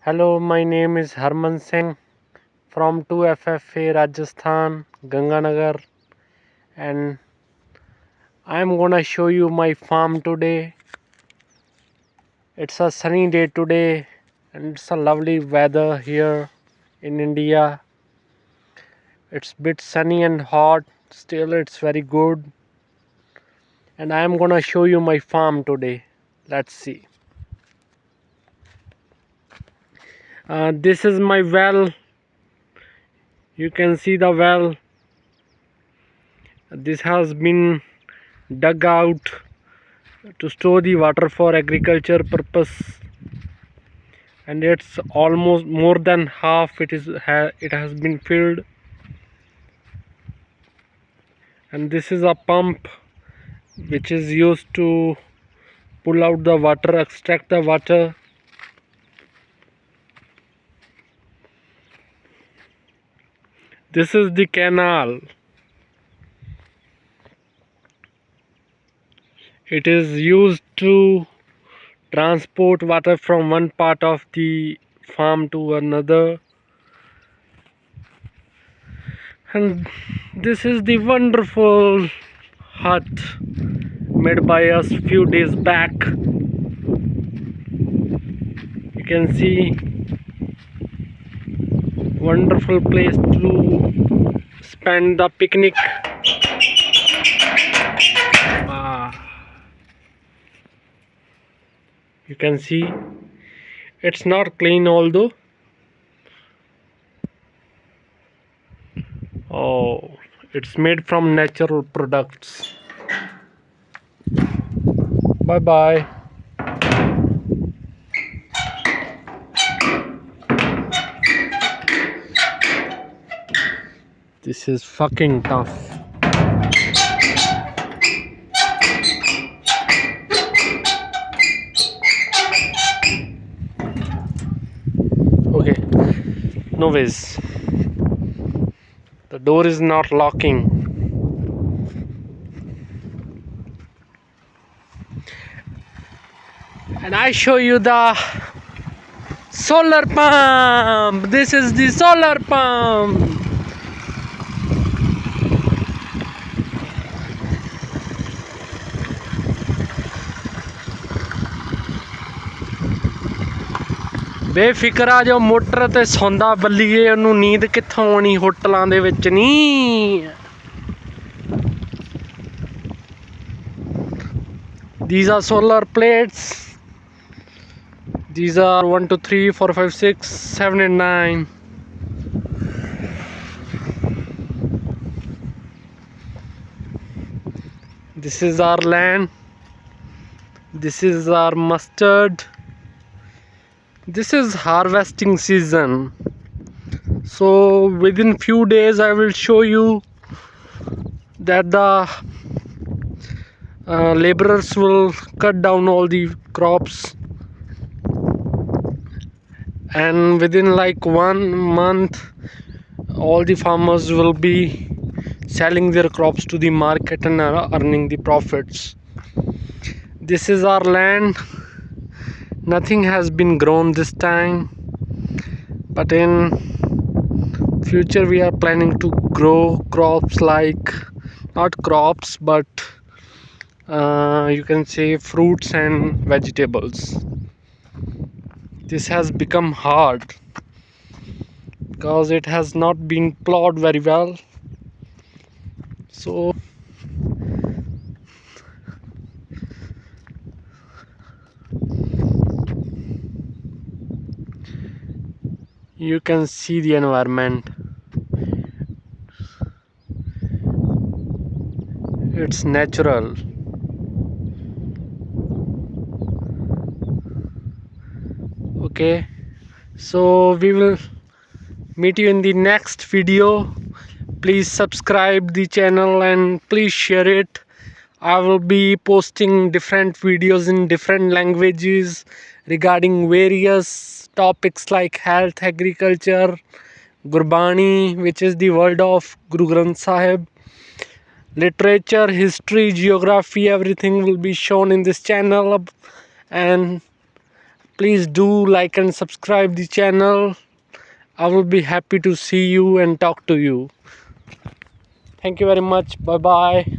Hello, my name is Harman Singh from 2FFA Rajasthan, Ganganagar, and I'm gonna show you my farm today. It's a sunny day today, and it's a lovely weather here in India. It's a bit sunny and hot, still, it's very good. And I'm gonna show you my farm today. Let's see. This is my well. You can see the well. This has been dug out to store the water for agriculture purpose, and it's almost more than half it has been filled. And this is a pump which is used to pull out the water, extract the water. This is the canal. It is used to transport water from one part of the farm to another. And this is the wonderful hut made by us few days back. You can see wonderful place to spend the picnic. You can see it's not clean, although. Oh, it's made from natural products. Bye bye. This is fucking tough. Okay, no ways. The door is not locking. And I show you the solar pump. This is the solar pump. ਬੇਫਿਕਰ ਆ ਜੋ motor ਤੇ ਸੌਂਦਾ ਬੱਲੀਏ, ਉਹਨੂੰ ਨੀਂਦ ਕਿੱਥੋਂ ਆਉਣੀ ਹੋਟਲਾਂ ਦੇ ਵਿੱਚ ਨਹੀਂ। These are solar plates. These are 1 2 3 4 5 6 7 and 9. This is our land. This is our mustard. This is harvesting season, so within few days I will show you that the laborers will cut down all the crops, and within like 1 month all the farmers will be selling their crops to the market and earning the profits. This is our land. Nothing has been grown this time, but in future we are planning to grow crops like, not crops, but you can say fruits and vegetables. This has become hard because it has not been plowed very well, so you can see the environment. It's natural. Okay, so we will meet you in the next video. Please subscribe the channel and please share it. I will be posting different videos in different languages regarding various topics like health, agriculture, Gurbani, which is the word of Guru Granth Sahib, literature, history, geography, everything will be shown in this channel. And Please do like and subscribe the channel. I will be happy to see you and talk to you. Thank you very much. Bye bye.